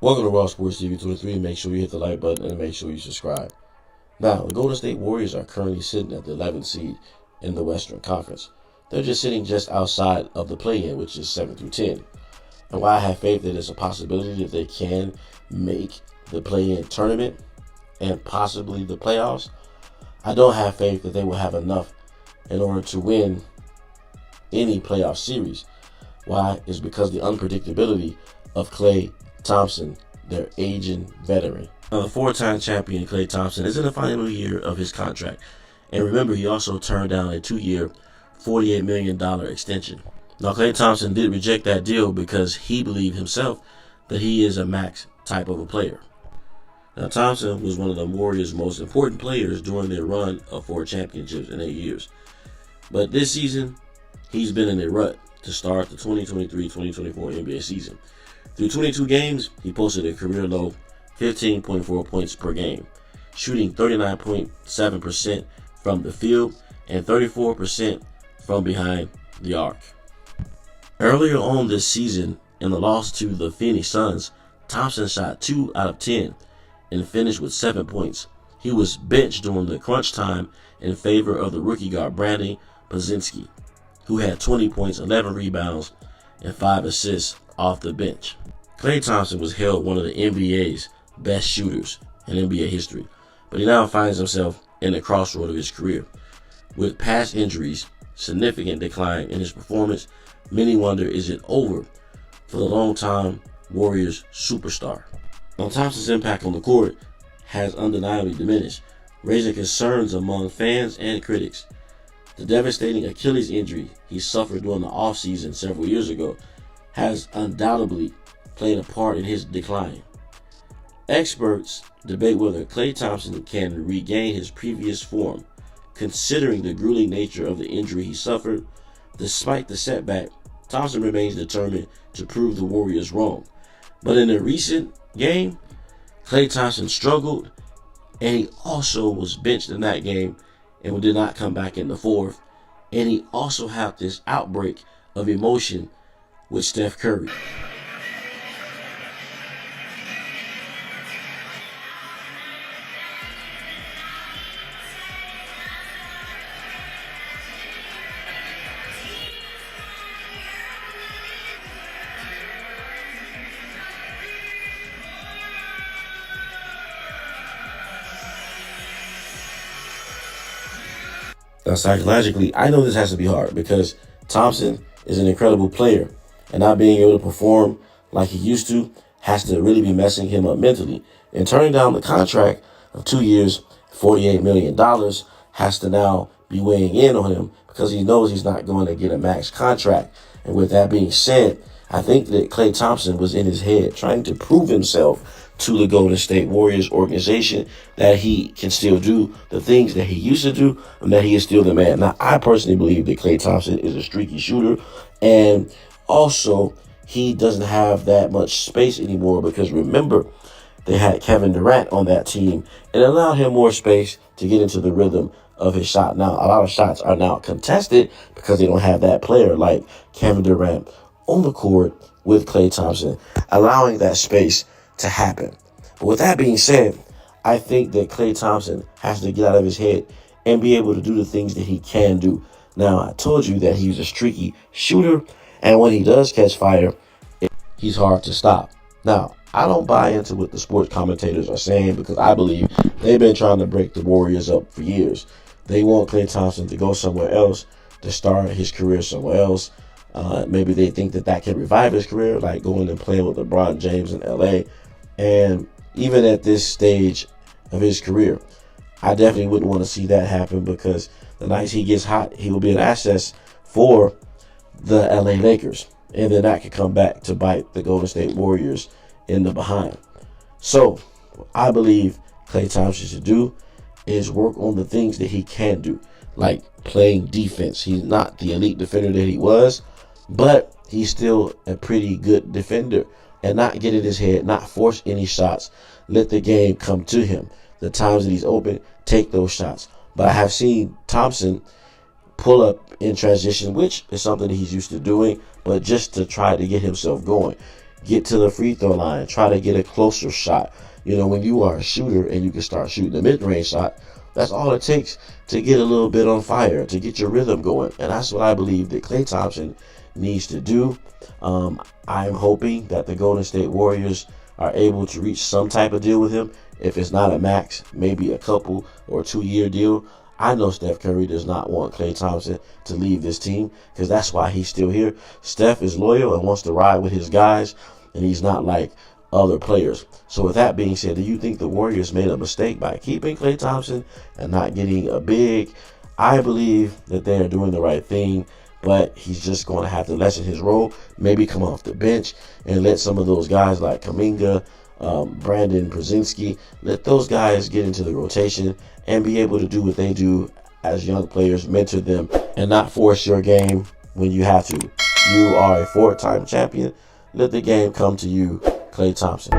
Welcome to Raw Sports TV 23. Make sure you hit the like button and make sure you subscribe. Now, the Golden State Warriors are currently sitting at the 11th seed in the Western Conference. They're just sitting just outside of the play-in, which is 7 through 10. And while I have faith that it's a possibility that they can make the play-in tournament and possibly the playoffs, I don't have faith that they will have enough in order to win any playoff series. Why? Is because the unpredictability of Klay Thompson, their aging veteran. Now, the four-time champion Klay Thompson is in the final year of his contract. And remember, he also turned down a 2-year, $48 million extension. Now, Klay Thompson did reject that deal because he believed himself that he is a max type of a player. Now, Thompson was one of the Warriors' most important players during their run of 4 championships in 8 years. But this season, he's been in a rut to start the 2023-2024 NBA season. Through 22 games, he posted a career-low 15.4 points per game, shooting 39.7% from the field and 34% from behind the arc. Earlier on this season, in the loss to the Phoenix Suns, Thompson shot 2 out of 10 and finished with 7 points. He was benched during the crunch time in favor of the rookie guard Brandon Podziemski, who had 20 points, 11 rebounds, and 5 assists off the bench. Klay Thompson was hailed one of the NBA's best shooters in NBA history, but he now finds himself in the crossroad of his career. With past injuries, significant decline in his performance, many wonder, is it over for the longtime Warriors superstar? Now, Thompson's impact on the court has undeniably diminished, raising concerns among fans and critics. The devastating Achilles injury he suffered during the offseason several years ago has undoubtedly played a part in his decline. Experts debate whether Klay Thompson can regain his previous form. Considering the grueling nature of the injury he suffered, despite the setback, Thompson remains determined to prove the Warriors wrong. But in a recent game, Klay Thompson struggled, and he also was benched in that game and did not come back in the fourth. And he also had this outbreak of emotion with Steph Curry. Now, psychologically, I know this has to be hard because Thompson is an incredible player, and not being able to perform like he used to has to really be messing him up mentally. And turning down the contract of 2 years, $48 million has to now be weighing in on him because he knows he's not going to get a max contract. And with that being said, I think that Klay Thompson was in his head trying to prove himself to the Golden State Warriors organization that he can still do the things that he used to do and that he is still the man. Now, I personally believe that Klay Thompson is a streaky shooter, and also he doesn't have that much space anymore because remember, they had Kevin Durant on that team and allowed him more space to get into the rhythm of his shot. Now, a lot of shots are now contested because they don't have that player like Kevin Durant on the court with Klay Thompson, allowing that space to happen. But with that being said, I think that Klay Thompson has to get out of his head and be able to do the things that he can do. Now, I told you that he's a streaky shooter, and when he does catch fire, he's hard to stop. Now, I don't buy into what the sports commentators are saying because I believe they've been trying to break the Warriors up for years. They want Klay Thompson to go somewhere else, to start his career somewhere else. Maybe they think that that can revive his career, like going and playing with LeBron James in LA. And even at this stage of his career, I definitely wouldn't want to see that happen because the nights he gets hot, he will be an asset for the LA Lakers. And then that could come back to bite the Golden State Warriors in the behind. So I believe Klay Thompson should do is work on the things that he can do, like playing defense. He's not the elite defender that he was, but he's still a pretty good defender. And not get in his head, not force any shots. Let the game come to him. The times that he's open, take those shots. But I have seen Thompson pull up in transition, which is something that he's used to doing, but just to try to get himself going. get to the free throw line, try to get a closer shot. You know, when you are a shooter and you can start shooting a mid-range shot, that's all it takes to get a little bit on fire, to get your rhythm going. And that's what I believe that Klay Thompson needs to do. I'm hoping that the Golden State Warriors are able to reach some type of deal with him. If it's not a max, maybe a couple or 2-year deal. I know Steph Curry does not want Klay Thompson to leave this team, because that's why he's still here. Steph is loyal and wants to ride with his guys, and he's not like other players. So with that being said, do you think the Warriors made a mistake by keeping Klay Thompson and not getting a big? I believe that they are doing the right thing, but he's just going to have to lessen his role, maybe come off the bench and let some of those guys like Kuminga, Brandon Brzezinski, let those guys get into the rotation and be able to do what they do as young players, mentor them, and not force your game when you have to. You are a 4-time champion. Let the game come to you, Klay Thompson.